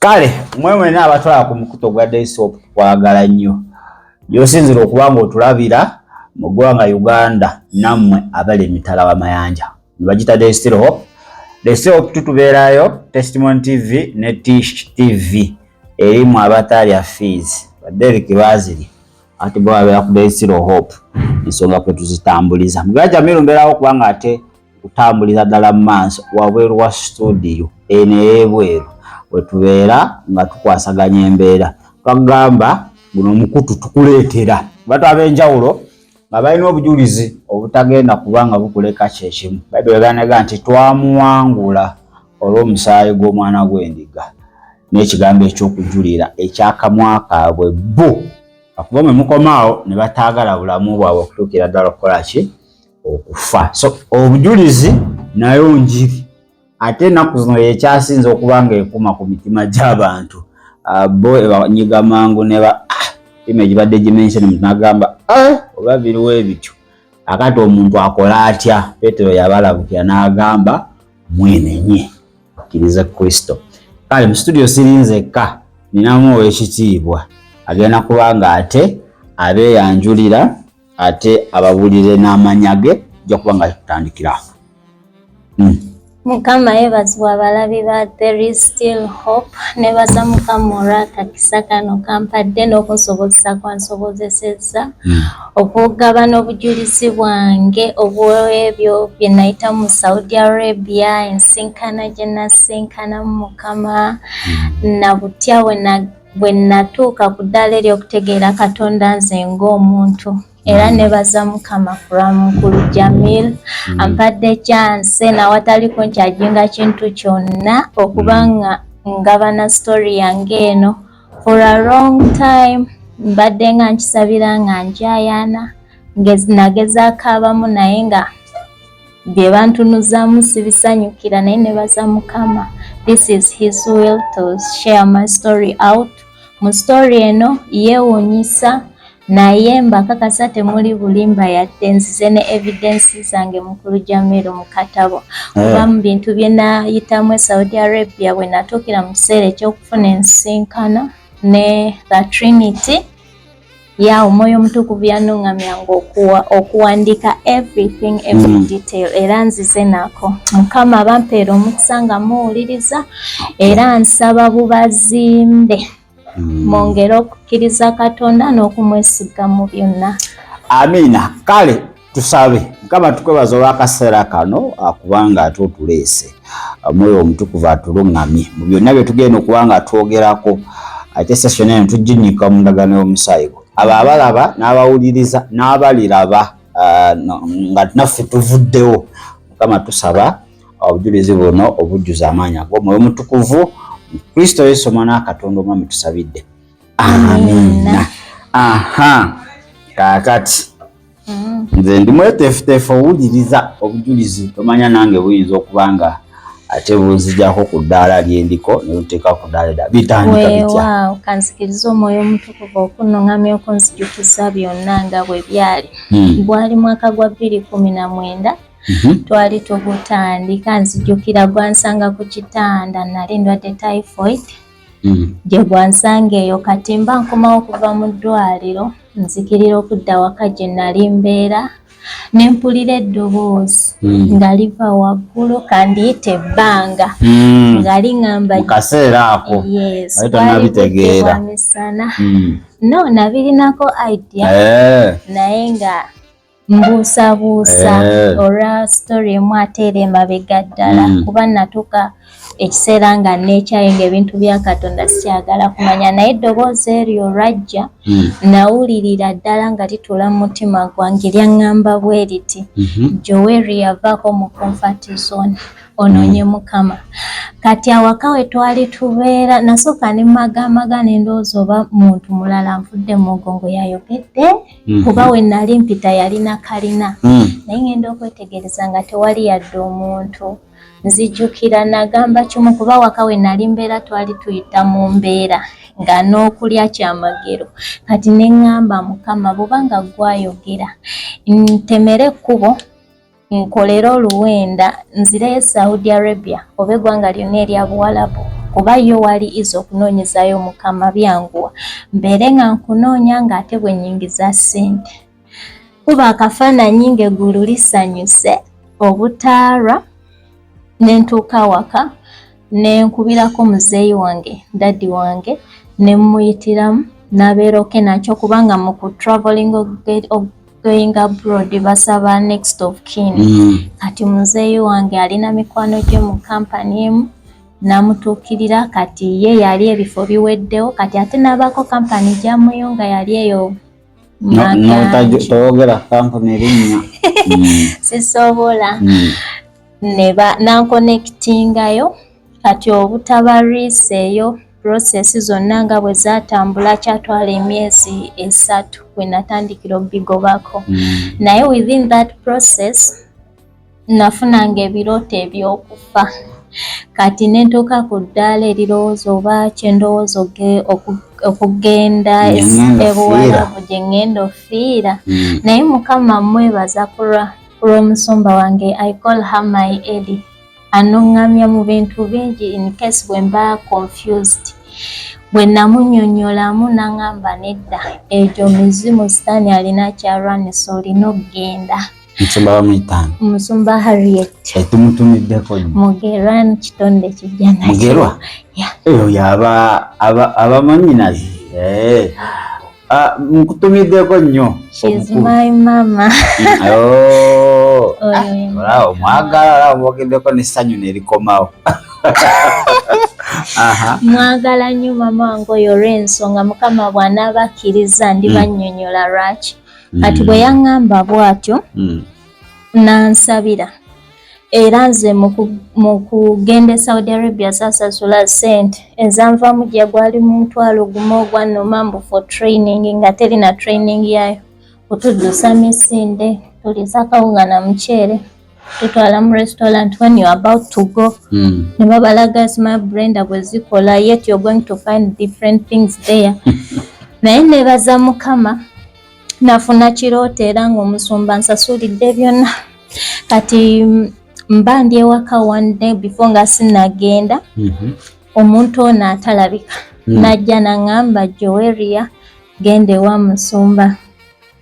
Kale mwemwe n'abatwala ku mukuto gwa Daysop kwagala nnyo yosinzira okuba ng'otulabira mu ggwanga Uganda nammwe abali emitala w'amayanja nibagita Daystil Hope. Daystil Hope tutubeerayo Testimony TV ne Tish TV erimu abatalya fees Derek Bazili ate bo abeera ku Daystil Hope ensonga kwe tuzitambuliza mugaja miru mbeerawo kubanga ate kutambuliza ddala mu maaso wabweru wa studio enebweru wetubeera nga tukwasaganya embeera twagamba guno mukutu tukuleetera bantu ab'enjawulo nga balina obujulizi obutagenda kubanga bukuleka kyekimu Bayibuli eganaga nti twamuwangula olw'omusaayi gw'omwana gw'endiga n'ekigambo eky'okujulira ekyakamwa kaabwe bo akuba mwe mukomaawo ne bataagala bulamu bwabwe okutuukira ddala okukola ki okufa. So obujulizi nayo njiri ate ennaku zino yekyasinze okuba nga ekuma ku mitima gy'abantu bo ebanyiga mangu ne ba image badde dimension omuntu n'agamba oba biriwo ebityo akati omuntu akola atya. Petero yabalabukira n'agamba mwenenye akkirize Kristo. Kale mu studio sirinzekka ninamu ow'ekitiibwa agenda kuba nga ate abeeyanjulira ate ababulire n'amanya ge ojja kuba nga tutandikira. Mukama yebazibwa abalabi ba There is Still Hope nebaza Mukama olw'akakisa kano kampadde n'okunsobozesa kwansobozesezza okugaba n'obujulizi bwange obw'ebyo bye nayita mu Saudi Arabia ensinkana gye nasinkana Mukama na butya bwe natuuka ku ddaala ery'okutegeera Katonda nze ng'omuntu. Era nebaza Mukama Mukulu Jamil ampadde chance nawataliko nkyajinga kintu kyonna okuba nga ngabana story yange eno for a long time mbadde nga nkisabira nga njayana nagezaako abamu naye nga bye bantunuzaamu sibisanyukira naye nebaza Mukama this is his will to share my story out. Mu story eno yeewuunyisa naye mbakakasa temuli bulimba yadde nzize ne evidence zange Mukulu Jamiru mu katabo kuba mu bintu bye nayitamu Saudi Arabia bwe natuukira mu kiseera eky'okufuna ensinkana ne la Trinity ya Omwoyo Omutukuvu yanuŋŋamyanga okuwandiika every detail era nzize nako. Mukama bampeera omukisa nga muwuliriza era nsaba bubazimbe mwongere okukkiriza Katonda n'okumwesiga mu byonna. Amina. Kale tusabe Mukama tukwebaza olw'akaseera kano akubanga ate otuleese Omwoyo Omutukuvu atuluŋŋamye mu byonna bye tugenda okuba nga twogerako ate session eno tuginnyika mu ndagaano y'omusaayi abo abalaba n'abawuliriza n'abaliraba nga naffe tuvuddewo Mukama tusaba obujulizi buno obujjuza amaanyi ag'Omwoyo Omutukuvu Kristo Yesu Omwana Katonda omwami tusabidde. Amina. Kakati nze ndi mweteefuteefu owuliriza obujulizi tomanya nange buyinza okuba nga ate buzijjako ku ddaala lyendiko ne luteeka ku ddaala edda bitandika bitya? Kanzikiriza Omwoyo Omutukuvu okunuŋŋamya okunzijukiza byonna nga bwe byali. Bwali mwaka gwa 2019 twali tugutandika nzijukira gwansanga ku kitanda nali ndwadde typhoid gye gwansanga eyo kati mba nkomawo okuva mu ddwaliro nzikirira okudda waka gye nali mbeera ne mpulira eddoboozi nga liva waggulu kandiyita ebbanga nga liŋŋamba mu kaseera ako twalibudde misana no nabirinako idea naye nga mbuusabuusa olwa story emu ate era emabega ddala kuba natuuka ekiseera nga neekyayo ng'ebintu bya Katonda sikyagala kumanya naye eddoboozi eryo olwajja nawulirira ddala nga lituula mu mutima gwange lyaŋŋamba bwe riti Joel yavaako mu comfort zone onoonye Mukama. Kati awaka we twali tubeera nasooka ne magamaga n'endowooza oba muntu mulala nvudde mu mugongo yayogedde kuba we nali mpita yalina kalina naye ngenda okwetegereza nga tewali yadde omuntu. Nzijukira nagamba kimu kuba waka we nali mbeera twali tuyita mu mbeera nga n'okulya kyamagero kati ne ŋŋamba Mukama bw'obanga gwayogera ntemere ekkubo nkolera oluwenda nzireyo Saudi Arabia oba eggwanga lyonna erya Buwalabu kuba yo wali izo okunoonyezayo mukama byanguwa mbeere nga nkunoonya ng'ate bwe nnyingiza ssente kuba akafaananyi ng'eggulu lisanyuse obutaarwa ne ntuuka waka ne nkubirako muzeeyi wange daddi wange ne mmuyitiramu n'abeera oke nakyo kubanga mu ku travelling going abroad basaba next of kin kati muzeeyi wange alina mikwano gye mu kampani emu namutuukirira kati ye yali ebifo biweddewo kati ate n'abaako kampani gyamuyo nga yali eyo toyogera kampani erinnya sisobola nankonekitingayo kati obutabarisa eyo prosesi zonna nga bwe zaatambula kyatwala emyezi 3 bwe natandikira obigobako naye within that process nafunanga ebirooto eby'okufa kati nentuuka ku ddaala erirowooza oba kyendowooza okugenda ebuwalabu gye ngenda ofiira naye mukama mwebaza kulw'omusumba wange I call her my Eli anoŋŋamya mu bintu bingi in case bwe mba confused bwe namunnyonnyolamu n'aŋŋamba nedda egyo mizimu sitaani alina kyalwanisa olina okugenda Musumba bamuyitani Musumba Harriet tumutumiddeko Mugerwa kitonde kijja nakyo Mugerwa eyo yaba abamanyinazi nkutumiddeko nnyo she's my mama olaba omwagala omwogeddeko n'essanyu nerikomawo mwagala nnyo mama wange oyo olw'ensonga mukama bw'anaaba akkiriza ndibannyonnyola lwaki kati bwe yaŋŋamba bw'atyo nansabira era nze mu kugenda e Saudi Arabia saasasula ssente ezanvamu gye gwali mu mutwalo gumu ogwannuma mbu for training nga terina training yayo kutuddusa misinde tuliisa kawunga na muceere tutwala mu restaurant when you're about to go ne babalaga sima Brenda bwe zikola yet you're going to find different things there naye nebaza mukama nafuna kirooto era ng'omusumba nsasulidde byonna kati mba ndi ewaka one day before nga sinnagenda omuntu ono atalabika najja naŋŋamba Joeria genda ewa musumba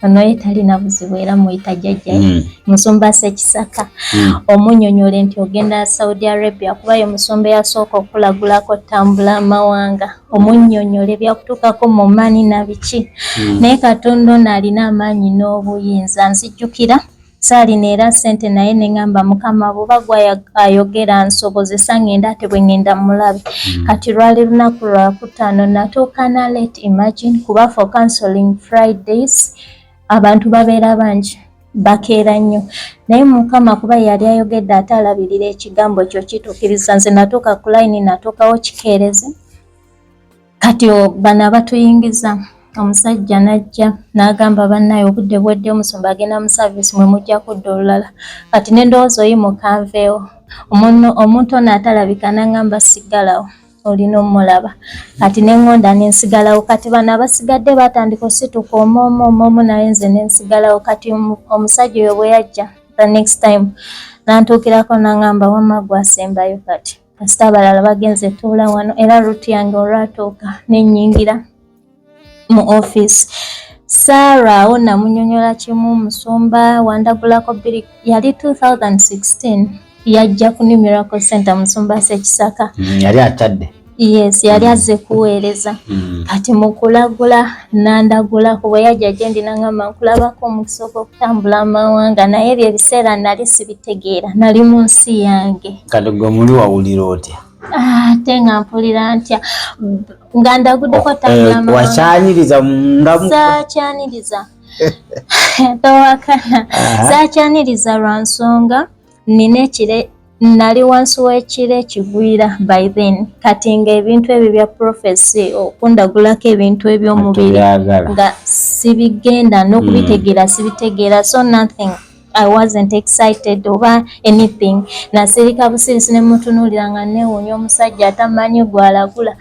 ono ye talina buzibu era muyita jjajjaye musumba Ssekisaka omunnyonnyole nti ogenda Saudi Arabia kuba ye musumba eyasooka okulagulako ttambula amawanga omunnyonnyole byakutuukako mu maani na biki naye Katonda ono alina amaanyi n'obuyinza nzijjukira saalina era ssente naye ne ŋŋamba mukama bw'oba gw'ayogera nsobozesa ngenda ate bwe ngenda mulabe kati lwali lunaku lwakutaano natuuka na late imagine kuba for counseling Fridays abantu babeera bangi bakeera nnyo naye mukama kuba yali ayogedde ate alabirira ekigambo ekyo kituukiriza nze natuuka ku layini natuukawo kikeerezi kati bano abatuyingiza omusajja najja n'agamba bannaye obudde bwedde omusumba agenda mu service mwe mujja kudda olulala kati n'endowooza oyimuka nveewo omuntu ono atalabika n'aŋŋamba siggalawo olina omulaba kati neŋŋonda nensigalawo kati bano abasigadde batandika osituka omoomu naye nze nensigalawo kati omusajja oyo bwe yajja the next time nantuukirako n'aŋŋamba wamma gwasembayo kati kasita abalala bagenze tuula wano era ruutu yange olwatuuka nennyingira mu office Sarah namunnyonnyola kimu musumba wandagulako bbiri yali 2016 yajja ku New Miracle Center musumba Ssekisaka yali atadde yes yali azze kuweereza kati mu kulagula nandagulako bwe yajja gye ndi n'aŋŋamba nkulabako omukisa okutambula amawanga naye ebyo ebiseera nali sibitegeera nali mu nsi yange kati gwe muli wawulira otya ate nga mpulira ntya nga ndaguddeko tambula wakyanyiriza mundamu saakyaniriza towakana saakyaniriza lwa nsonga nina ekire nali wansi w'ekire ekigwira by then kati nga ebintu ebyo bya prophecy okundagulako ebintu eby'omubiri nga sibigenda n'okubitegeera sibitegeera so nothing I wasn't excited oba anything nasirika busirisi ne mutunuulira nga neewuunya omusajja atamanyi gwalagula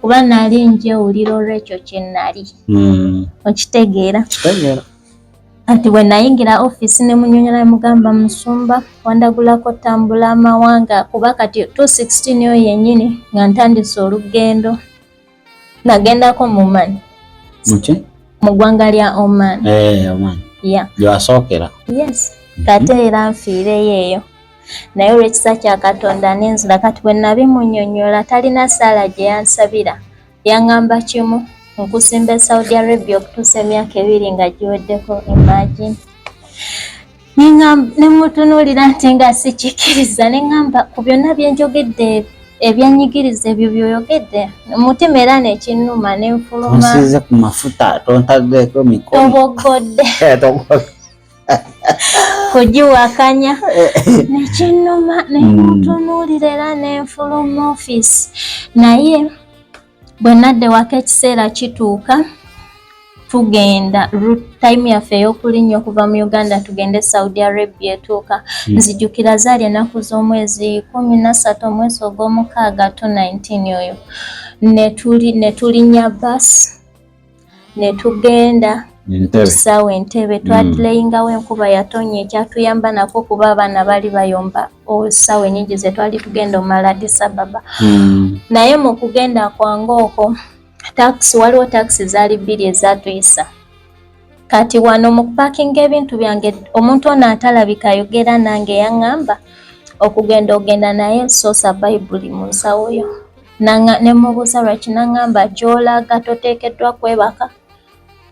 kuba nali njewulira olw'ekyo kye nali okitegeera Ati bwe nayingira office ne munyonyola mugamba Musumba wandagulako tambula amawanga kuba kati 216 yo yennyini nga ntandise olugendo nagendako mu Oman. Muki? Mu ggwanga lya Oman. Oman. Yeah. Gyewasookera? Yes. Kate era nfiireyo eyo. Naye olw'ekisa kya Katonda n'enzula kati bwe nabimunyonyola talina ssaala gye yansabira. Yaŋŋamba kimu nkusimba Saudi Arabia okutuusa emyaka 2 nga giweddeko, imagine. Ne mutunuulira nti nga sikikiriza ne ŋŋamba ku byonna bye njogedde ebyanyigiriza ebyo by'oyogedde mutima era nekinnuma ne nfuluma. Onsiize ku mafuta tontaddeko mikono. Tobogodde. Kugiwakanya nekinnuma ne mutunuulira era ne nfuluma office. Naye bwe nadde waka ekiseera kituuka tugenda time yaffe ey'okulinnya okuva mu Uganda tugende Saudi Arabia etuuka. Nzijukira zaali ennaku z'omwezi 13 omwezi ogw'omukaaga 2019 oyo. Ne tulinnya basi ne tugenda kisaawe Entebbe twadireyingawo enkuba yatonnya ekyatuyamba nako kuba abaana baali bayomba essaawa ennyingi ze twali tugenda omala Addis Ababa. Naye mu kugenda kwange okwo waliwo taxi zaali 2 ezaatuyisa. Kati wano mu kupaakinga ebintu byange omuntu ono atalabika ayogera nange yaŋŋamba okugenda ogenda naye soosa Bayibuli mu nsawo yo. Ne mubuuza lwaki naŋŋamba gy'olaga toteekeddwa kwebaka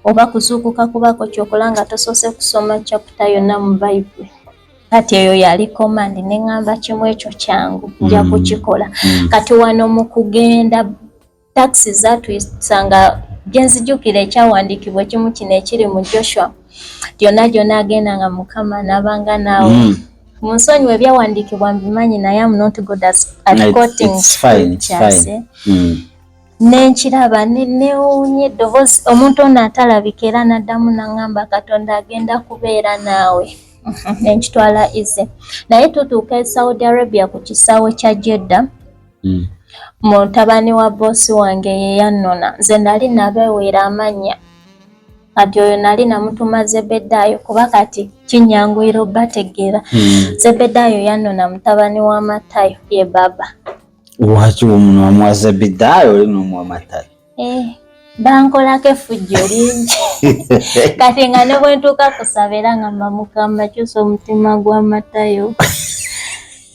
oba kuzuukuka kubako kyokola nga tosoose kusoma chapter yonna mu Bayibuli. Kati eyo yali command ne ŋŋamba kimu ekyo kyangu nja kukikola. Kati wano mu kugenda taxi zaatuyisanga gyenzijukira ekyawandiikibwa ekimu kino ekiri mu Joshua gyonna gyonna agenda nga Mukama nabanga naawe. Munsonyiwe ebyawandiikibwa mbimanyi naye am not good at quoting scriptures. Nenkiraba newuunye eddoboozi omuntu ono atalabika era n'addamu n'aŋŋamba Katonda agenda kubeera naawe. Nenkitwala ize. Naye tutuuka e Saudi Arabia ku kisaawe kya Jeddah. Mutabani wa boosi wange ye yannona. Nze nali nabeewera amannya. Kati oyo nali namutuma Zebedaayo kuba kati kinyanguyira obbategeera. Zebedaayo yannona mutabani wa Matayo ye baba. Lwaki omuntu wa Zebedaayo oli n'omwa Matayo? Bankolako effujjo lingi. Kati nga ne bwe ntuuka kusaba era ngamba Mukama kyusa omutima gwa Matayo.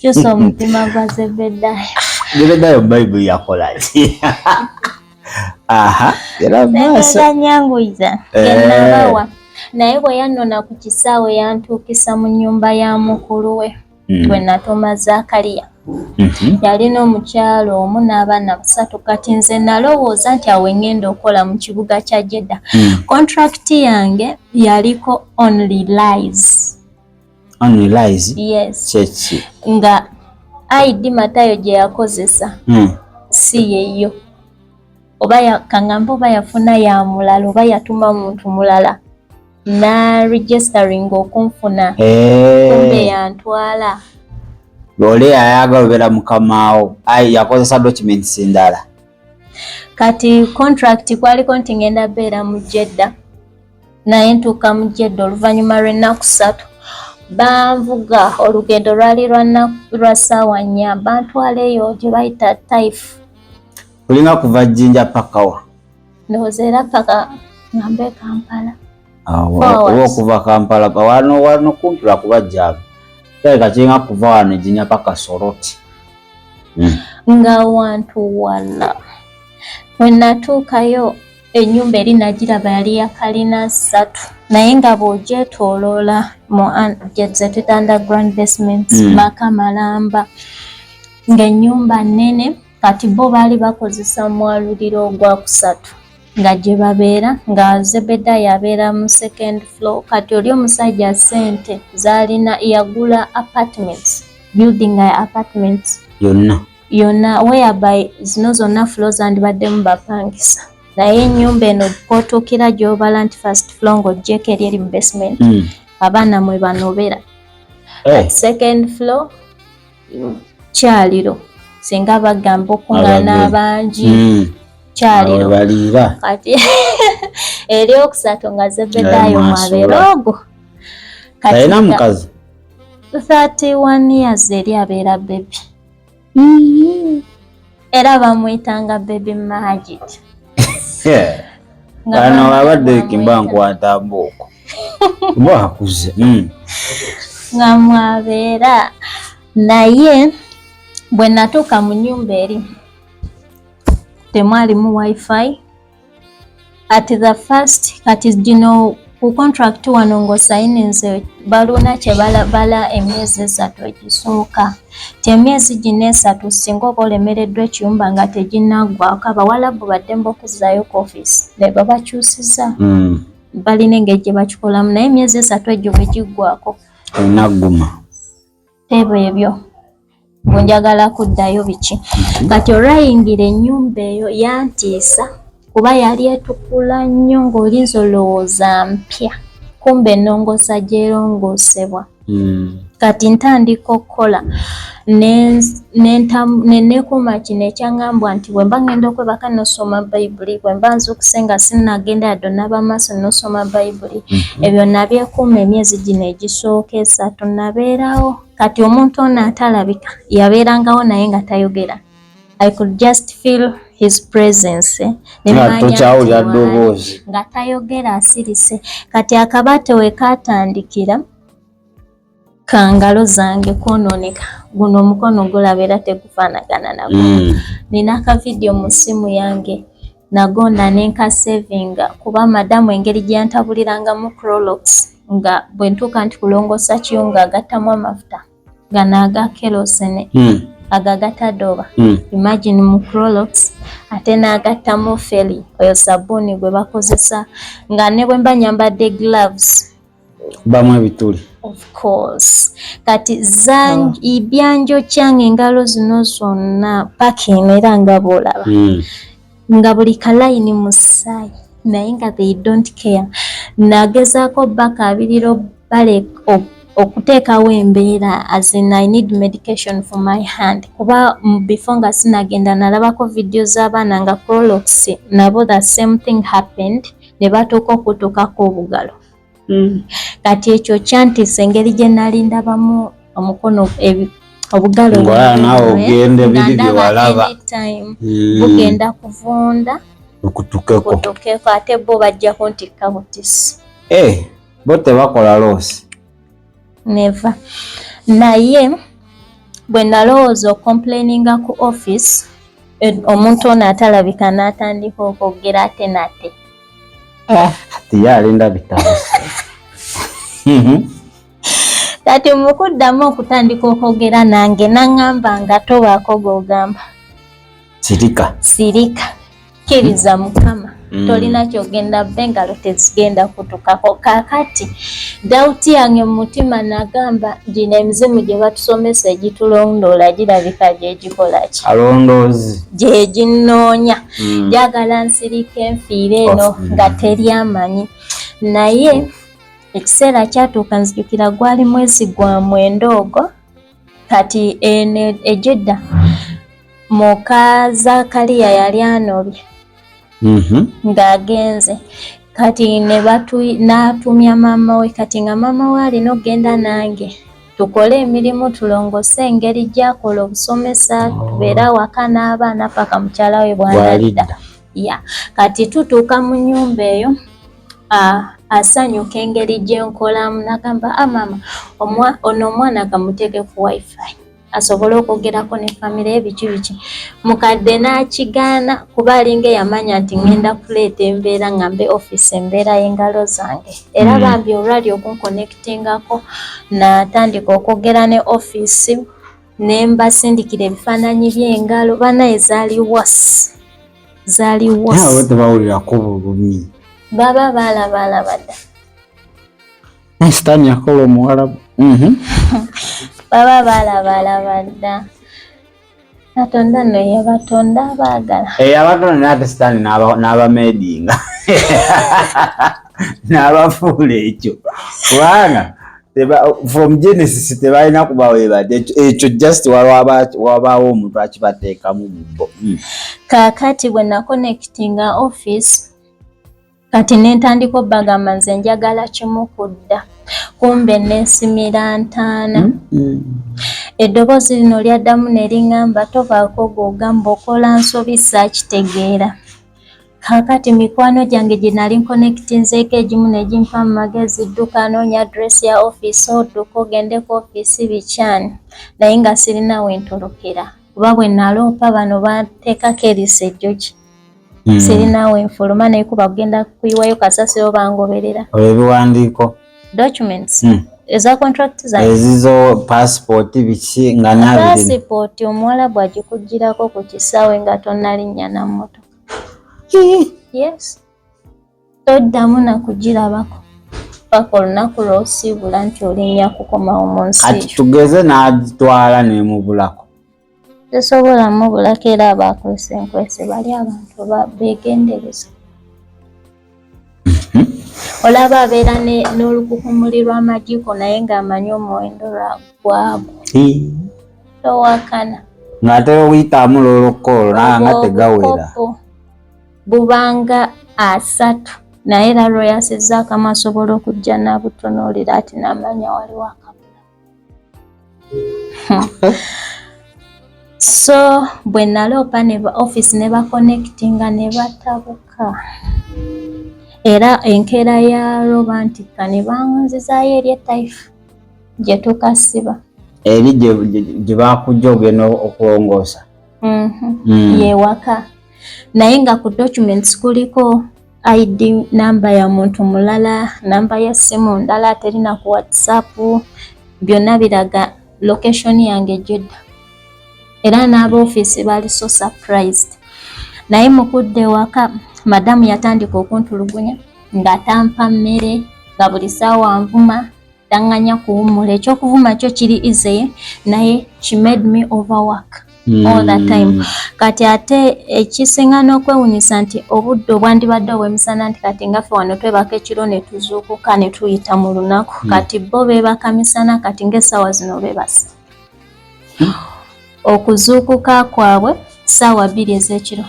Kyusa omutima gwa Zebedaayo. Zebedaayo Bayibuli yakola ki? Era maaso. Nyanguyiza. Gennabawa. Naye bwe yannona ku kisaawe yantuukisa mu nnyumba ya mukulu we. Gwe natuma Zakaliya. Yalina omukyalo omu n'abaana 3 kati nze nalowooza nti awe ngenda okukola mu kibuga kya Jeddah. Contract yange yaliko only lies. Only lies? Yes. Chechi. Nga ID Matayo gye yakozesa si yeyo. Oba kangamba oba yafuna ya mulala oba yatuma muntu mulala. Na registering okunfuna. Kumbe yantwala. Lole ayaga obera mukamaawo yakozesa documents ndala. Kati contract kwaliko nti ngenda beera mu Jeddah. Naye ntuuka mu Jeddah oluvannyuma lw'ennaku 3. Banvuga olugendo lwali lwa ssaawa 4 bantwala eyo gye bayita Taif. Kulinga kuva Jinja paka wa? Ndowooza era paka ngambe Kampala. Oba okuva Kampala wano kumpi lwakuba Jaabu. Kale kinga kuva wano Jinja paka Soroti. Nga wantu wala. Bwe natuukayo ennyumba eri nagiraba yali ya kalina 3 naye nga bw'ogyetooloola mu ze tuyita underground basements maka malamba ng'ennyumba nnene kati bo baali bakozesa mwaluliro ogwakusatu nga gye babeera nga Zebedaayo abeera mu 2nd floor kati oli omusajja ssente zaalina yagula apartments building apartments yonna whereby zino zonna floors zandibaddemu bapangisa naye ennyumba eno kootuukira gy'obala nti first floor ng'oggyeko eri mu basement abaana mwe banobera 2nd floor kyaliro singa bagamba okuŋŋaana abangi kyaliro baliira kati eri okusatu nga Zebedaayo mwabeera ogwo Alina mukazi 31 years eri abeera baby. Era bamuyitanga Baby Magic. Bano abadde kimba nkwata mboko. Bwakuze. Nga mwabeera naye bwe natuuka mu nnyumba eri temwalimu wifi. At the first kati gino ku contract wano ng'osayininze baluna kye bala emyezi 3 egisooka. Emyezi gino 3 singa oba olemereddwa ekiyumba nga teginnaggwako abawalabu baddembe okuzzaayo ku office ne babakyusiza. Balina engeri gye bakikolamu naye emyezi 3 egyo bwe giggwako enagguma. Ebo ebyo bwenjagala kuddayo biki. Kati olwayingira ennyumba eyo yantiisa kuba yali etukula nnyo ng'olinza olowooza mpya kumbe ennongoosa gyerongoosebwa. Kati ntandika okukola nenekuuma kino ekyaŋŋambwa nti bwe mba ngenda okwebaka nosoma bayibuli, bwe mba nzuukuse nga sinnagenda yadde onnaba maaso nosoma bayibuli. Ebyo nabyekuuma emyezi gino egisooka 3 nabeerawo. Kati omuntu ono atalabika yabeerangawo naye nga tayogera. I could just feel his presence. Nga tayogera asirise. Kati akabaate we katandikira kangalo zange kwonooneka. Guno omukono gulaba era tegufaanagana nagwo. Nina akavidiyo mu ssimu yange nagonda nenkasevinga kuba madamu engeri gye yantabulirangamu Clorox nga bwe ntuuka nti kulongoosa kiyunga agattamu amafuta gano aga kerosene agagattadoba. Imagine mu Clorox ate n'agattamu feri oyo sabbuuni gwe bakozesa nga ne bwe mba nyambadde gloves bamu ebituli. Of course. Kati ibyanjo kyange engalo zino zonna paka emera nga bw'olaba. Nga buli kalayini musaayi naye nga they don't care. Nagezaako bakabiriro bale okuteekawo embeera as in I need medication for my hand. Kuba before nga sinagenda nalabako video z'abaana nga Clorox nabo the same thing happened ne batuuka okutuukako obugalo. Kati ekyo kyantiisa engeri gye nali ndabamu omukono obugalo bugenda kuvunda okutukeko ate bo bajja kuntikka butisi. Bo tebakola loosi. Never. Naye bwe nalowooza okomplaininga ku office omuntu ono atalabika n'atandika okwogera ate nate. Kati yalinda bitabo. Kati mukuddamu okutandika okwogera nange naŋŋamba nga tobaako g'ogamba. Sirika. Kkiriza Mukama. Tolina kyogenda bbe engalo tezigenda kutukako. Kaakati dawuti yange mu mutima nagamba gino emizimu gye batusomesa egitulondoola girabika gye gikola ki? Alondoozi. Gye ginnoonya. Njagala nsirika enfiire eno nga teri amanyi. Naye ekiseera kyatuuka nzijukira gwali mwezi gwa mwenda ogwo. Kati ejjedda muka Zakariya yali anobye ng'agenze. Kati n'atumya maama we. Kati nga maama we alina okgenda nange tukole emirimu tulongose engeri gy'akola obusomesa tubeere awaka n'abaana paka mukyala we bw'anadda. Kati tutuuka mu nnyumba eyo asanyuka engeri gye nkolamu n'agamba maama ono omwana kamuteeke ku wifi asobole okwogerako ne famire ebiki biki. Mukadde n'akigaana kuba alinga yamanya nti ngenda kuleeta embeera ngambe office embeera y'engalo zange. Era bambi olwali okunkonektingako natandika okwogera ne office ne mbasindikira ebifaananyi by'engalo banaye zaali wasi. Nawe tebawulirako bulumi. Baba balaba dda. Sitaani yakola Omuwarabu. Baba balaba dda. Katonda nno ye Batonda abaagala. Abatonda ate sitaani n'abamedinga. N'abafuula ekyo. Kubanga from Genesis tebalina kubaweebadde ekyo just wabaawo omuntu akibateekamu bubbo. Kaakati bwe nakonectinga office kati nentandika obbagamba nze njagala kimu kudda kumbe nesimira ntaana. Eddoboozi lino lyaddamu ne liŋŋamba tovaako gw'ogamba okola nsobi saakitegeera. Kaakati mikwano gyange gye nali nkonekitinzeeko egimu ne gimpa mu magezi dduka noonya adresi ya ofiisi odduka ogende ku ofiisi bikyani naye nga sirina wentolokera kuba bwe naloopa bano banteekako eriisa ejjogi. Sirina wenfuluma naye kuba kugenda kuyiwayo kasasiro bangoberera. Ebiwandiiko documents eza contract zange ezizo passport biki nga nabiri passport omuwala bw'agikuggirako ku kisaawe nga tonnalinnya na mmotoka. Yes. Toddamu na kugirabako paka olunaku lw'osiibula nti olinnya kukomawo mu nsi. Kati tugeze n'agitwala n'emubulako. Tesobola mubulako era abakwese enkwese bali abantu beegendereza. Olaba abeera n'olukukumuli lw'amajiiko naye ng'amanyi omuwendo gwabwo. Towakana. Ng'ate oyitamu lolokolo nga tegawera. Bubanga 3 naye era lweyasizzaako amaaso asobola okujja n'abutunuulira ati n'amanya waliwo akabula. So bwe naloopa ne ba office ne bakonekitinga ne batabuka. Era enkeera ya romantika ne banzizaayo eri etaifu gye tukasiba. Eri gye bakujja ogenda okulongoosa. Yewaka. Naye nga ku documents kuliko ID namba ya muntu mulala, namba ya simu ndala terina ku WhatsApp, byonna biraga location yange Jeddah. Era n'aba office bali so surprised. Naye mukudde waka madamu yatandika okuntulugunya nga tampa mmere nga buli ssaawa nvuma taŋŋanya kuwummula. Ekyokuvuma kyo kiri easy naye she made me overwork all the time. Kati ate ekisinga n'okwewunyisa nti obudde obwandibadde obw'emisana nti kati nga ffe wano twebaka ekiro ne tuzuukuka ne tuyita mu lunaku. Kati bo beebaka misana kati ng'essaawa zino beebasa. Okuzuukuka kwabwe ssaawa 2 ez'ekiro.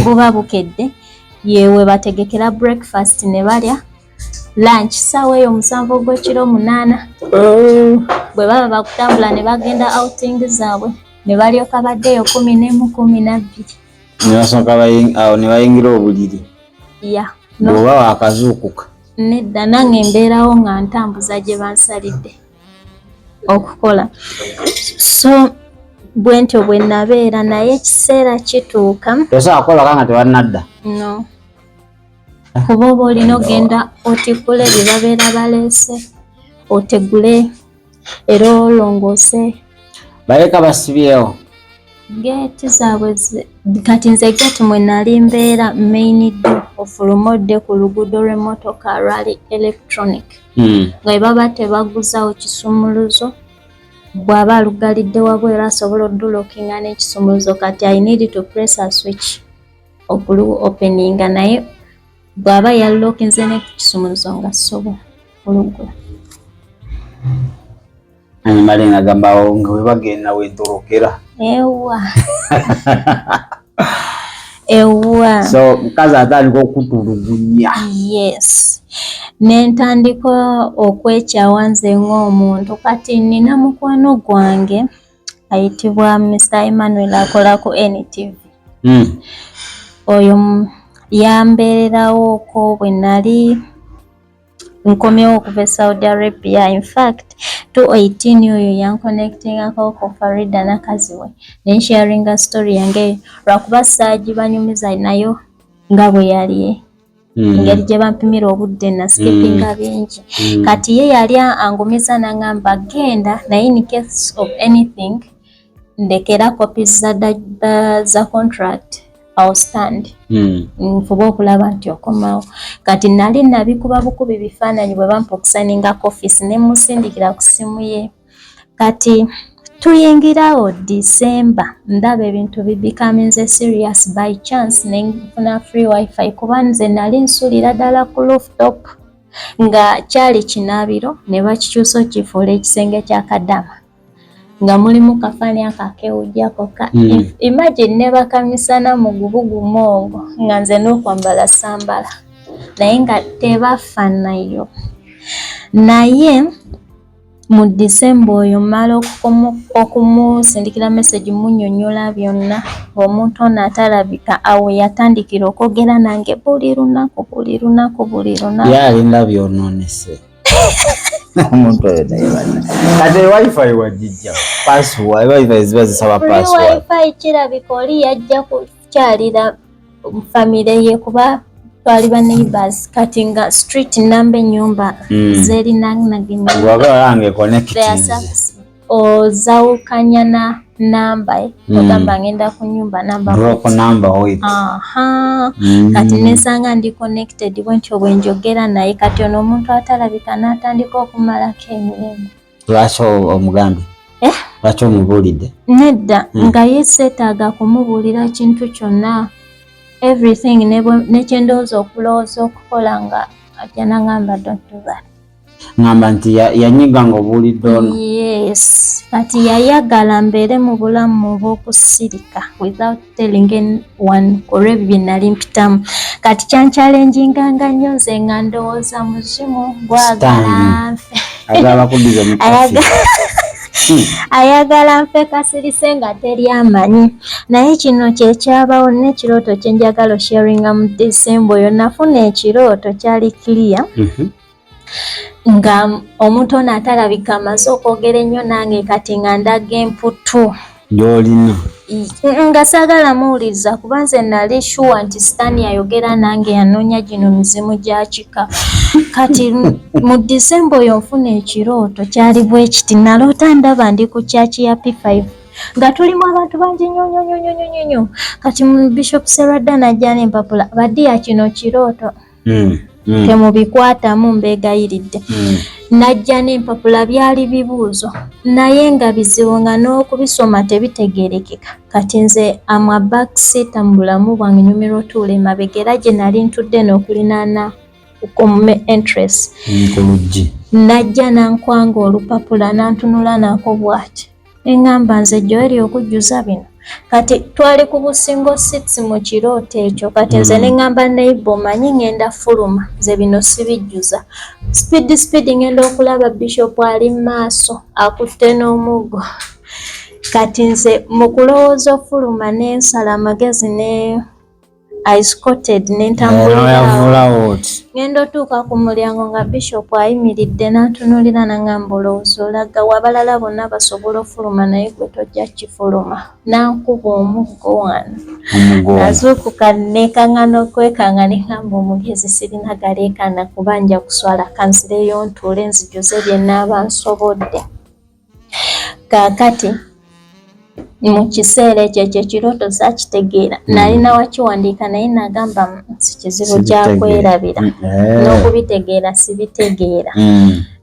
Buba bukedde. Yewe bategekera breakfast ne balya. Lunch ssaawa eyo 7 ogw'ekiro 8. Bwe baba bakutambula ne bagenda outing zaabwe ne balyoka baddeyo 11, 12. Ne basooka awo ne bayingira obuliri. Bw'oba waakazuukuka. Nedda nange mbeerawo nga ntambuza gye bansalidde okukola. So bwe ntyo bwe nabeera naye ekiseera kituuka. Tosobola kukola nga tebannadda? No. Kuba oba olina ogenda otikule bye babeera baleese, otegule era olongoose. Baleka basibyewo. Geeti zaabwe kati nze geeti mwe nali mbeera main door ofulumodde ku luguudo lw'emmotoka lwali electronic. Nga baba tebaguzaawo kisumuluzo. Bw'aba alugalidde wabweru asobola oddulookinga n'ekisumuluzo kati I need to press a switch openinga naye bw'aba yalulookinze n'ekisumuluzo nga sobola olugula. Animale ngagamba nga we bagenda wentolokera. Ewa. So mukazi atandika okutulugunya. Yes. Nentandika okwekyawa nze ng'omuntu kati nina mukwano gwange ayitibwa Mr. Emmanuel akola ku NTV. Oyo yambeererawo ko bwe nali nkomyewo okuva e Saudi Arabia. In fact 2018 oyo yankonectingako ko Farida nakaziwe nensharinga story yange lwakuba saagibanyumiza nayo nga bwe yali ngeri gye bampimira obudde na skippinga bingi. Kati ye yali angumiza nangamba genda naye in case of anything ndekera copies za contract I'll stand. Nfuba okulaba nti okomawo. Kati nali nabikuba bukubi bifaananyi bwe bampa okusaninga office ne musindikira ku simu ye. Kati tuyingirawo December ndaba ebintu becoming serious by chance nenfuna free wifi kuba nze nali nsulira ddala ku rooftop nga kyali kinaabiro ne bakikyusa okifuula ekisenge kya kadama nga mulimu kafaani akakewujjako ka imagine ne bakamisana mu gubugumu ogwo nga nze n'okwambala sambala naye nga tebafa nayo. naye mu December oyo mmala okumusindikira message munnyonnyola byonna ng'omuntu ono atalabika awo yatandikira okwogera nange buli lunaku yalinda byonoonese omuntu oyo naye kati wifi wagijja password wifi ziba zisaba password wifi kirabika oli yajja kukyalira famire ye kuba twali ba neighbors kati nga street number ennyumba zerinanaganye ozawukanya na namba ogamba ngenda ku nyumba namba kati nesanga ndi connected bwentyo bwenjogera naye kati ono omuntu atalabika n'atandika okumalako emirembe. Lwaki omugambi? Lwaki omubuulidde? Nedda nga yeseetaaga kumubuulira kintu kyonna everything nekyendowooza okulowooza okukola nga ajja nagamba don't do that. Ngamba nti yanyiga ng'obuulidde ono? Yes, kati yayagala mbeere mu bulamu obw'okusirika without telling anyone olw'ebyo bye nali mpitamu. Kati kyanchallenginga nga nnyo nze nga ndowooza muzimu gwagala nfe. Ayagala nfe kasirise nga teri amanyi. Naye kino kyekyabawo n'ekirooto kye njagala sharinga mu December oyo. Nafuna ekirooto kyali clear. Nga omuntu ono atalabika amaze okwogera ennyo nange kati nga ndaga emputu gy'olina nga saagala muwuliriza kuba nze nali sure nti sitaani ayogera nange yanoonya gino mizimu gya kika. Kati mu December oyo nfuna ekirooto kyali bwe kiti. Naloota ndaba ndi ku kyaki ya P5 nga tulimu abantu bangi nnyo. Kati mu Bishop Serada najja n'empapula baddiya kino kirooto temubikwatamu mbeegayiridde. Najja n'empapula byali bibuuzo naye nga bizibu nga n'okubisoma tebitegeerekeka. Kati nze amwa backseat mu bulamu bwange nyumirwa otuula emabega era gye nali ntudde n'okulinaana ku entrance. Najja nankwanga olupapula nantunula nako bw'ati eŋŋamba nze Joel okujjuza bino. Kati twali ku busingo 6 mu kirooto ekyo. Kati nze neŋŋamba neighbor omanyi ngenda fuluma nze bino sibijjuza. Speed ngenda okulaba Bishop ali mu maaso akutte n'omuggo. Kati nze mu kulowooza ofuluma n'ensala amagezi ne ice coated n'entambulirawo. Ngenda otuuka ku mulyango nga Bishop ayimiridde n'antunuulira n'aŋŋamba olowooza olaga wabalala bonna basobola ofuluma naye gwe tojja kifuluma. N'ankuba omuggo wano. Nazuukuka neekaŋŋana okwekaŋŋa ne ŋŋamba omugezi sirina galeekaana kuba nja kuswala kanzireyo ntuule nzijuze bye nnaaba nsobodde. Kaakati mu kiseera ekyo ekirooto saakitegeera. Nalina wakiwandiika naye nagamba si kizibu kya kwerabira n'okubitegeera sibitegeera.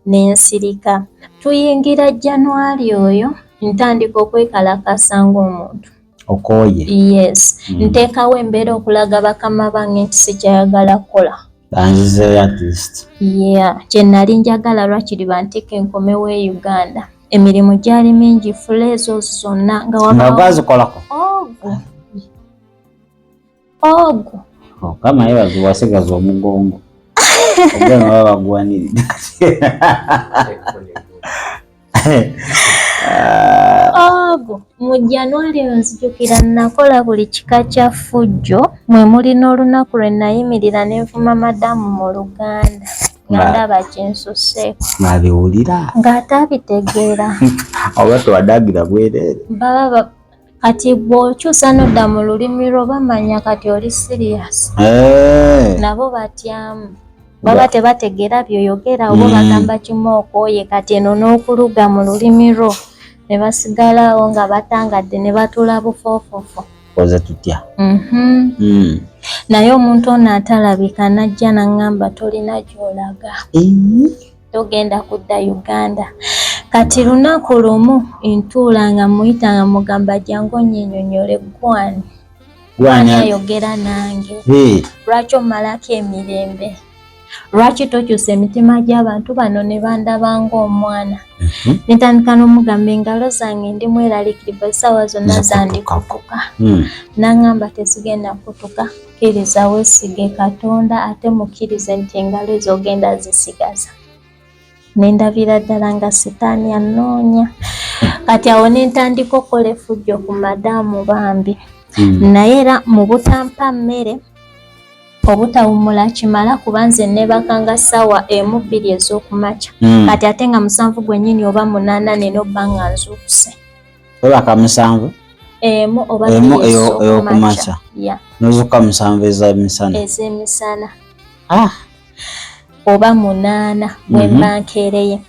N'ensirika. Tuyingira January oyo ntandika okwekalakasa ng'omuntu. Okooye? Yes. Nteekawo embeera okulaga bakama bange nti sikyayagala kukola. Banzizeyo at least. Kye nali njagala lwakiri banteeka enkomewo e Uganda. Emirimu gyali mingi fule ezo zonna nga wabazikolako ogo kama yebazi wasigaza omugongo ogenda baba bagwanirira ogo mu January nzijukira nakola buli kika kya fujjo mwe mulina olunaku lwe nayimirira nenvuma madamu mu Luganda nga ndaba kyensuseeko nabiwulira ng'ate abitegeera oba tewadagira bwereere baba kati bw'okyusa n'odda mu lulimi lwo bamanya kati oli serious nabo batyamu baba tebategeera byoyogera oba bagamba kimu okooye kati eno n'okuluga mu lulimi lwo ne basigalawo nga batangadde ne batula bufoofofo koze tutya. Naye omuntu ono atalabika najja n'aŋŋamba tolina gy'olaga togenda kudda Uganda. Kati lunaku lumu ntuula nga muyita nga mugamba jangu onnyinyonnyole gwani ayogera nange lwaki omalako emirembe lwaki tokyusa emitima gy'abantu bano ne bandaba ng'omwana. Nentandika n'omugamba engalo zange ndi mweraliikirivu essaawa zonna zandikutuka. N'aŋŋamba tezigenda kutuka kkiriza weesige Katonda ate mukkirize nti engalo ezo ogenda zisigaza. nendabira ddala nga sitaani annoonya. Kati awo nentandika okukola effujjo ku madaamu bambi. Naye era mu butampa mmere obutawumula kimala kuba nze nebakanga ssaawa 1-2 ez'okumakya. Kati ate nga 7 gwennyini oba 8 neno bba nga nzuukuse. Webaka 7? 1 oba 2 ey'okumakya. Nozuuka 7 ez'emisana. Ez'emisana. Oba 8 bwe mba nkeereye.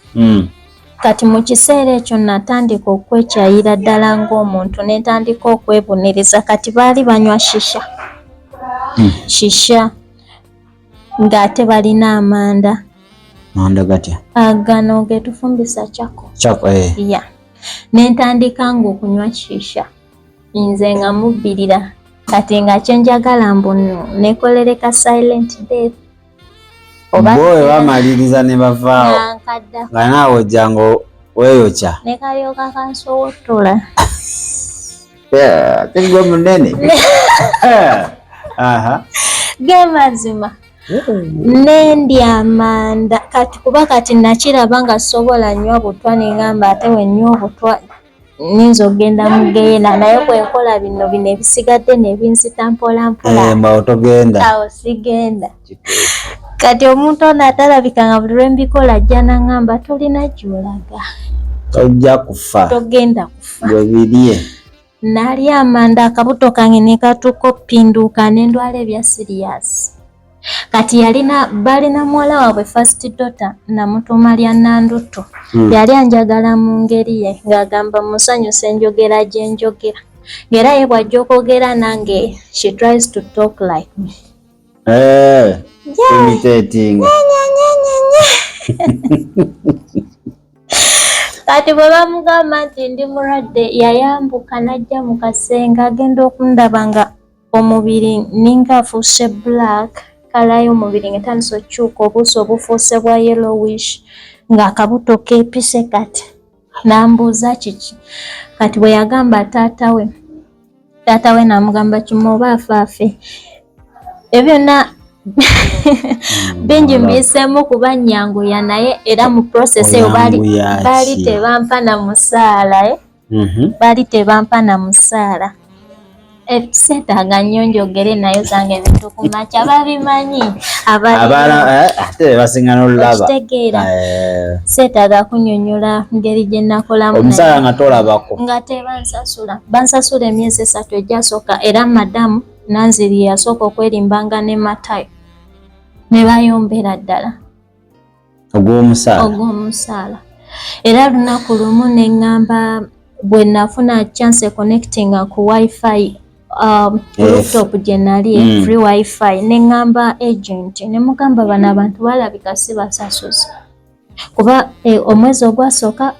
Kati mu kiseera ekyo natandika okwekyayira ddala ng'omuntu nentandika okwebuniriza. Kati baali banywa shisha. Shisha ng'ate balina amanda. Manda gatya? Gano getufumbisa chako. Chako Nentandika ng'okunywa shisha. Nze nga mubbirira. Kati nga kyenjagala mbu nekolere ka silent death. Bowe bamaliriza ne bavaawo nga naawe ojjanga weeyokya. Ne kalyoka kansowotola. Tegwe munene. Ge mazima. Nendya amanda. Kati kuba kati nakiraba nga sobola nnyo obutwa nengamba ate wennywa obutwa ninza ogenda mu geena naye bwenkola bino ebisigadde nebinzita mpola mpola. Mbawo togenda. Awo sigenda. Kati omuntu ono atalabika nga buli lwembikola ajja nangamba tolina gy'olaga. Tojja kufa. Togenda kufa. Gwe birye. Nalya amanda akabuto kange ne katuuka oppinduka nendwala ebya sirias. Kati balina muwala waabwe first daughter namutuuma lya Nandutto. Yali anjagala mu ngeri ye ng'agamba musanyuse enjogera gye njogera. Ng'era ye bw'ajja okwogera nange she tries to talk like me. Imitating. Kati bwe bamugamba nti ndi mulwadde yayambuka n'ajja mu kasenge agenda okundaba nga omubiri ninga afuuse black. Kala y'omubiri ng'etandise okukyuka obuuso obufuuse bwa yellowish ng'akabuto keepise kati. N'ambuuza kiki. Kati bwe yagamba taata we n'amugamba kimu oba afaafe. Ebyo byonna bingi mbiseemu kuba nnyanguya naye era mu process eyo baali tebampa na musaala. Baali tebampa na musaala. Seetaaga nnyo njogere nayo zange ebintu ku makya babimanyi ate basinga n'olulaba kitegeera. Seetaaga kunnyonnyola ngeri gye nnakolamu omusaala nga tolabako nga bansasula emyezi 3 egyasooka era madamu Nanziri yasooka okwerimbanga ne Matayo ne bayombera ddala ogw'omusaala. Era lunaku lumu ne ŋŋamba bwe nafuna chance connectinga ku wifi laptop gye nali free wifi ne ŋŋamba agent ne mugamba bano abantu balabika si basasuza kuba omwezi ogwasooka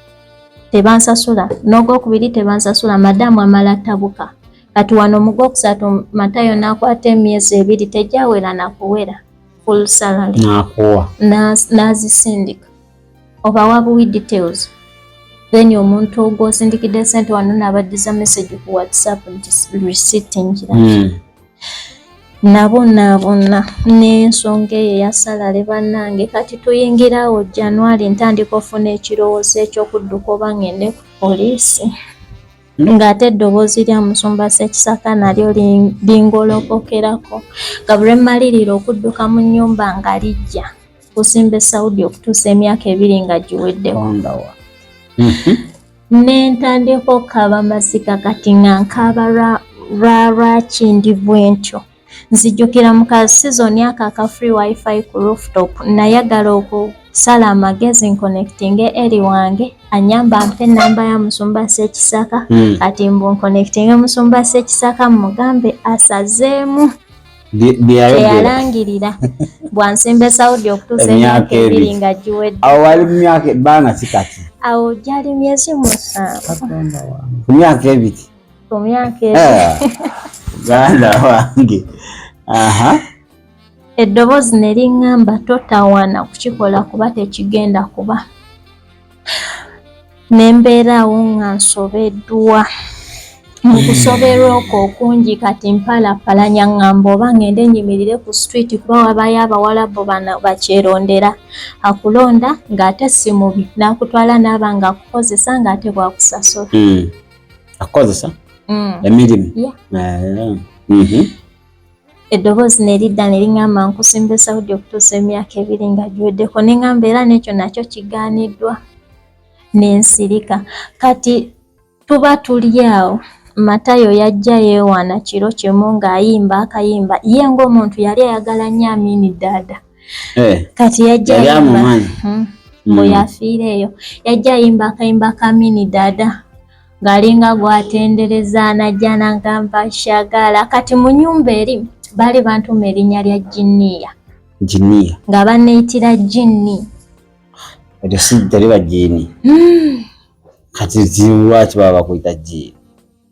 tebansasula n'ogwokubiri tebansasula madamu amala tabuka. Kati wano mu gwokusatu Matayo n'akwata emyezi 2 tejawera nakuwera full salary n'azisindika oba wabuwi details. Then omuntu ogwosindikidde sente wano n'abaddiza message ku WhatsApp nti receipt njira. Nabonaabona n'ensonga eyo ya salary bannange. Kati tuyingirawo January ntandika ofuna ekirowoozo eky'okudduka oba ngende ku poliisi. Ng'ate eddoboozi lya Musumba Ssekisaka nalyo lingolokokerako. Nga bwe mmalirira okudduka mu nnyumba nga lijja kusimba Saudi okutuusa emyaka 2 nga giweddewo. Nentandika okukaba amazika kati nga nkaba lwaki bwentyo. Nzijjukira mu ka season aka free wifi ku rooftop nayagala okusala amagezi nkonectinge eri wange anyamba mpe namba ya Musumba Ssekisaka kati mbu nkonectinge Musumba Ssekisaka mugambe asazeemu teyalangirira bwansimba Saudi okutuusa emyaka 2 nga giwedde. Awo wali mu myaka ebbanga si kati? Awo gyali myezi 7. Ku myaka 2? Ku myaka 2. Ganda wange. Eddoboozi ne liŋŋamba totawaana kukikola kuba tekigenda kuba. Ne mbeeraawo nga nsobeddwa. Mukusoberwa okwo okungi kati mpalapalanya ngamba oba ngende nyimirire ku street kuba wabayo abawalabu bano bakyerondera akulonda ng'ate si mubi n'akutwala n'aba nga akukozesa ng'ate bwakusasula. Akukozesa emirimu. Eddoboozi ne lidda ne liŋŋamba nkusimbe Saudi okutuusa emyaka 2 nga giweddeko ne ŋŋamba era n'ekyo nakyo kigaaniddwa n'ensirika. Kati tuba tuli awo Matayo yajja yeewaana kiro kimu ng'ayimba akayimba ye ng'omuntu yali ayagala nnyo Amini Dada. Kati yajja bwe yafiira eyo yajja ayimba akayimba ka Amini Dada ng'alinga gw'atendereza najja n'agamba Shagala. Kati mu nnyumba eri baali bantuma erinnya lya Jinniya nga banneeyitira Jinni. Eryo si teriba Jinni. Kati lwaki baba bakuyita Jinni?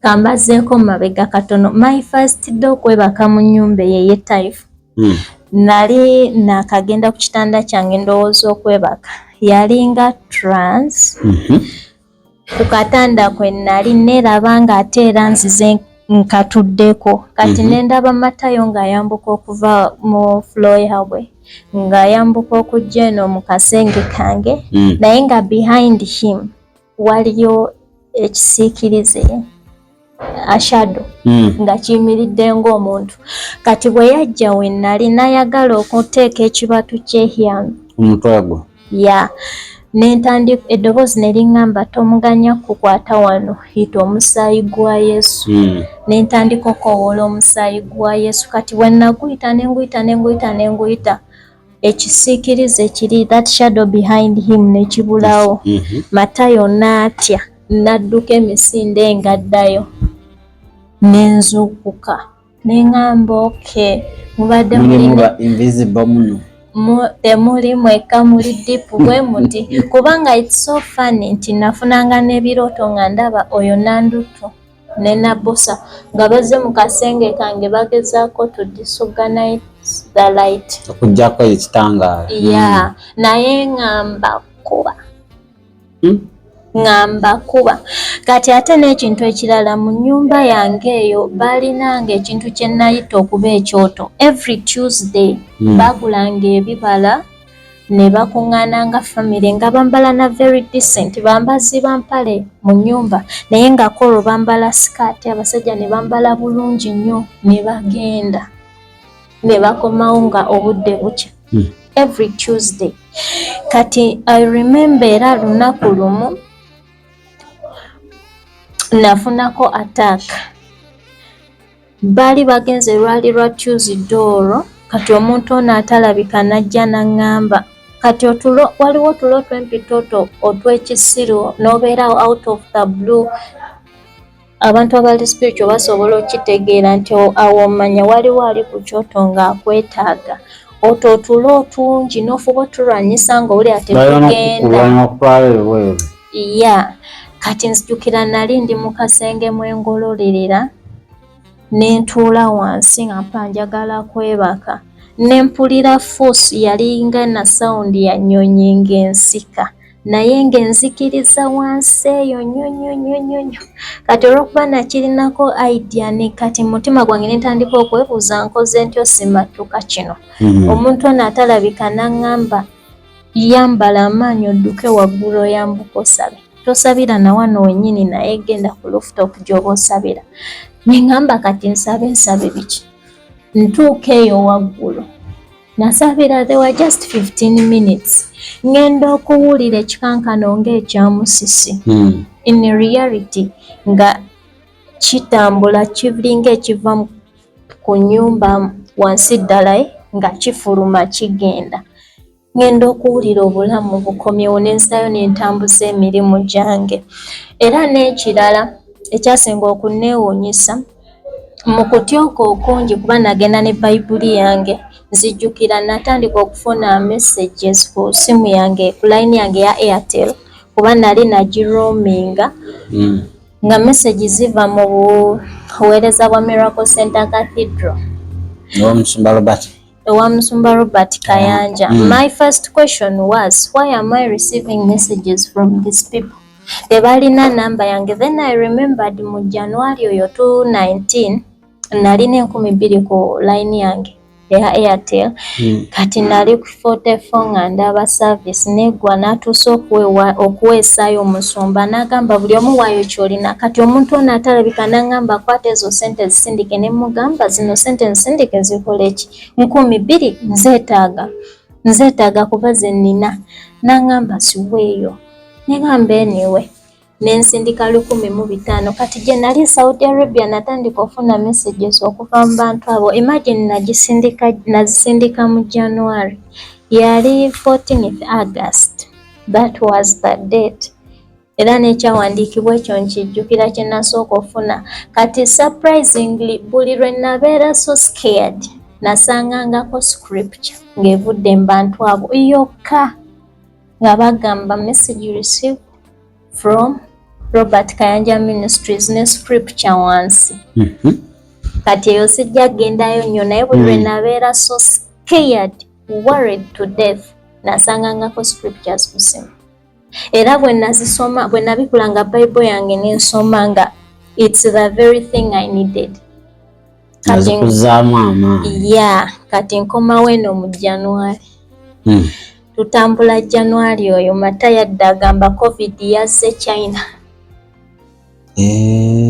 Kambazeeko mabega katono. My first day okwebaka mu nnyumba eyo ey'ettaifu nali nakagenda ku kitanda kyange ndowooza okwebaka yalinga trans. Ku katanda kwe nali neeraba ng'ate era nzize nkatuddeko. Kati nendaba Matayo ng'ayambuka okuva mu floor yabwe ng'ayambuka okujja eno mu kasenge kange naye nga behind him waliyo ekisiikirize ashado nga kiyimiridde ng'omuntu. Kati bwe yajja we nali nayagala okuteeka ekibatu ky'ehyange omutwe gwo n'entandika eddoboozi ne liŋŋamba tomuganya kukwata wano yita omusaayi gwa Yesu. N'entandika okowoola omusaayi gwa Yesu. Kati bwe naguyita n'enguyita ekisiikirize kiri that shadow behind him ne kibulawo. Matayo n'atya n'adduka emisinde engaddayo n'enzuukuka n'eŋŋamba okay mubadde mulina invisible muno temuli mweka muli dipu bwe muti kubanga it's so funny nti nafunanga n'ebirooto nga ndaba oyo Nandutu ne Nabusa nga bazze mu kasenge kange bagezaako to disorganize the light okujjako ekitangaala. Naye ngamba kuba kati ate n'ekintu ekirala mu nnyumba yange eyo baalinanga ekintu kye nayita okuba ekyoto. Every Tuesday bagulanga ebibala ne bakuŋŋaana nga family nga bambala na very decent bambazi bampale mu nnyumba naye nga kolo bambala sikaati abasajja ne bambala bulungi nnyo ne bagenda ne bakomawo nga obudde bukya. Every Tuesday. Kati I remember era lunaku lumu nafunako attack. Baali bagenze lwali lwa Tuesday olwo kati omuntu ono atalabika najja n'aŋŋamba kati waliwo otulo tw'empitoto otw'ekisiru n'obeera out of the blue. Abantu abali spiritual basobola okitegeera nti awo omanya waliwo ali ku kyoto ng'akwetaaga. Otwo otulo tungi n'ofuba otulwanyisa ng'oli ate tugenda. Kati nzijukira nali ndi mu kasenge mwengololerera n'entuula wansi nga mpanjagala kwebaka n'empulira force yalinga na sawundi ya nnyonyi ng'ensika naye ng'enzikiriza wansi eyo nnyo. Kati olw'okuba nakirinako idea ne kati mutima gwange ne ntandika okwebuuza nkoze ntyo simatuka kino. Omuntu ono atalabika n'aŋŋamba yambala amaanyi odduke waggulu oyambuka osabe. Tosabira na wano wennyini naye genda ku rooftop gy'oba osabira. Ne ŋŋamba kati nsabe biki? Ntuuka eyo waggulu. Nasabira they were just 15 minutes. Ngenda okuwulira ekikankano ng'ekya musisi. In reality nga kitambula kiringa ekiva ku nnyumba wansi ddala nga kifuluma kigenda. Ngenda okuwulira obulamu bukomyewo n'ensayo n'entambuza emirimu gyange. Era n'ekirala ekyasinga okunneewuunyisa mu kutyoka okungi kuba nagenda ne Bayibuli yange nzijjukira natandika okufuna messages ku simu yange ku line yange ya Airtel kuba nali nagiroominga nga message ziva mu buweereza bwa Miracle Center Cathedral ewa Musumba Robert Kayanja. My first question was, why am I receiving messages from these people? tebalina namba yange. Then I remembered mu January oyo 2019 nalina 2,000 ku line yange eya Airtel. Kati nali ku 44 nga ndaba service negwa natuusa okuweesaayo omusumba n'agamba buli omu waayo kyolina. Kati omuntu ono atalabika n'angamba kwata ezo sente zisindike, ne mugamba zino sente nsindike zikole ki? 2,000 nzeetaaga kuba ze nnina. N'angamba siweeyo. Negamba anyway nensindika 15,000. Kati gye nali Saudi Arabia natandika ofuna messages okuva mu bantu abo. Imagine nazisindika mu January. Yali 14th August. That was the date. Era nekyawandiikibwa ekyo nkijjukira kye nasooka ofuna. Kati surprisingly buli lwe nabeera so scared nasangangako scripture ng'evudde mu bantu abo yokka nga bagamba message received from Robert Kayanja Ministries ne scripture wansi. Kati eyo sijja gendayo nnyo naye buli lwe nabeera so scared, worried to death, nasangangako scriptures ku simu. Era bwe nazisoma, bwe nabikulanga Bible yange n'ensoma nga it's the very thing I needed. Kati nkomawo eno mu January. Tutambula January oyo Mata yadda agamba COVID yazze China.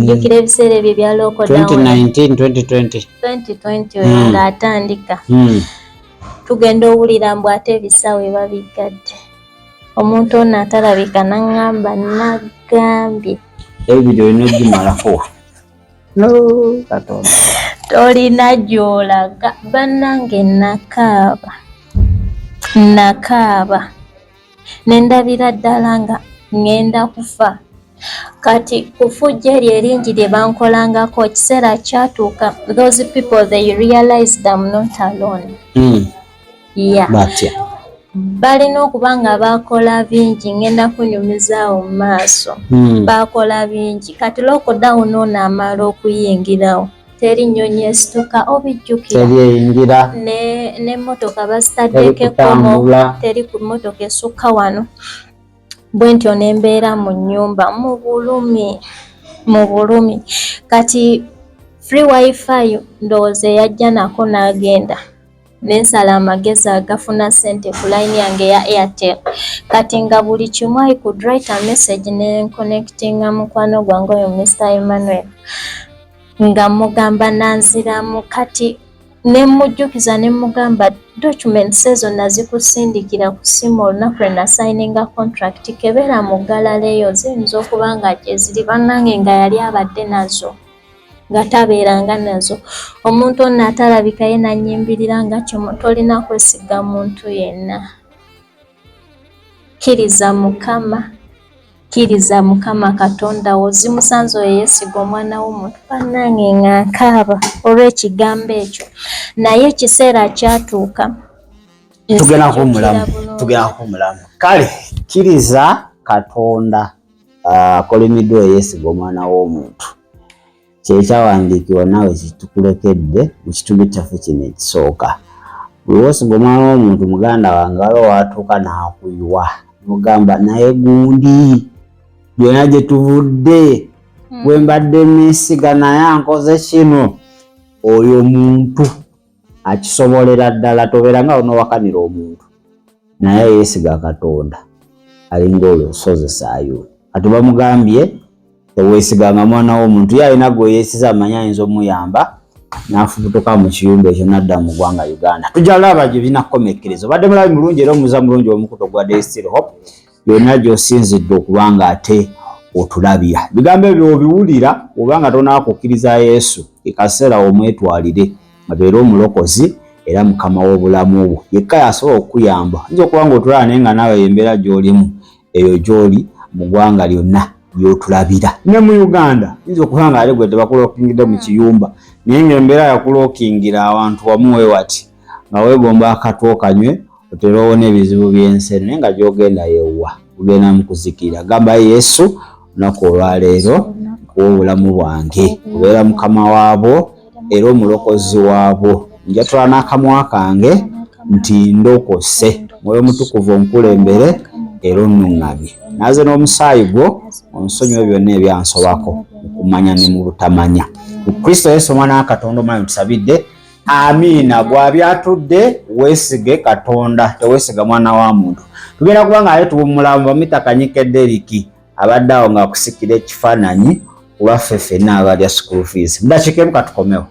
Jukira ebiseera ebyo bya lockdown 2020 oyo ng'atandika. Tugenda owulira mbu ate ebisawe babigadde. Omuntu ono atalabika n'angamba nagambye. Ebyo olina ogimalako. Katonda. Tolina gy'olaga. Bannange nakaaba. Nendabira ddala nga ngenda kufa. Kati kufujja eryo eringi lye bankolangako ekiseera kyatuuka. Those people they realized I'm not alone. Balina okuba nga bakola bingi, ngenda kunyumizaawo mu maaso. Bakola bingi. Kati lockdown ono amala okuyingirawo. Teri nnyonyi esituka obijjukira. N'emmotoka bazitaddeko ekkomo. Teri ku mmotoka esukka wano. Bwe ntyo n'embeera mu nnyumba mu bulumi. Kati free wifi ndowooza yajja nako n'agenda. Nensala amagezi agafuna sente ku line yange ya Airtel. Kati nga buli kimu I could write a message ne connectinga mukwano gwange oyo Mr. Emmanuel. Nga mugamba nanziramu. Kati ne mujjukiza ne mugamba documents ezo nazikusindikira ku simu olunaku lwe nasayininga contract kebeera mu galala eyo ziyinza okuba nga gyeziri bannange nga yali abadde nazo. Nga tabeeranga nazo. Omuntu ono atalabika ye nanyimbirira nga kyomu tolina kwesiga muntu yenna. Kkiriza Mukama Katonda wo, zimusanze oyo yeesiga omwana w'omuntu. Bannange nga nkaaba olw'ekigambo ekyo. Naye ekiseera kyatuuka. Tugenda kumulamu. Kale kkiriza Katonda akolimiddwa yeesiga omwana w'omuntu. Kyekyawandiikibwa naawe kitukulekedde mu kitundu kyaffe kino ekisooka. Buli wosiga omwana w'omuntu muganda wange waliwo watuuka n'akuyiwa. Mugamba naye gundi byonna gye tuvudde bwe mbadde neesiga naye ankoze kino. Oyo muntu akisobolera ddala, tobeera nga onoowakanira omuntu. Naye yeesiga Katonda alinga olusozi Sayuuni. Kati bamugambye teweesiganga mwana w'omuntu. Ye alina gwe yeesiza amanyi ayinza omuyamba n'afubutuka mu kiyumba ekyo n'adda mu ggwanga Uganda. Tujja laba gye binakomekkereza. Obadde mulabi mulungi era omuza mulungi omukuto gwa Day Still Hope. Byonna gy'osinzidde okuba nga ate otulabira. Bigambo ebyo obiwulira oba nga tonaakukkiriza Yesu, ekaseera omwetwalire abeere omulokozi era mukama w'obulamu bwo. Yekka yasobola okukuyamba. Oyinza okuba nga otulaba naye nga naawe embeera gy'olimu eyo gy'oli mu ggwanga lyonna by'otulabira. Ne mu Uganda oyinza okuba nga ate gwe tebakulookingidde mu kiyumba naye ng'embeera yakulookingira abantu wamu wewati nga weegomba akatwo kanywe otera owona ebizibu by'ensi naye nga gy'ogenda yeewuwa ogenda mu kuzikirira. Gamba Yesu olunaku olwaleero obulamu bwange obeera mukama waabwo era omulokozi waabwo. Njatula n'akamwa kange nti ndokose. Mwoyo Mutukuvu onkulembere era onnuŋŋamye. naze n'omusaayi gwo onsonyiwe byonna ebyansobako okumanya ne mu butamanya. Ku Kristo Yesu omwana wa Katonda omwana tusabidde. Amiina. Bw'abyatudde weesige Katonda, teweesiga mwana wa muntu. Tugenda kubanga ayo tubumulamu bamita Kanyike Deriki abadde awo ng'akusikira ekifaananyi olwaffe ffenna abalya school fees. Mudakiikemu katukomewo.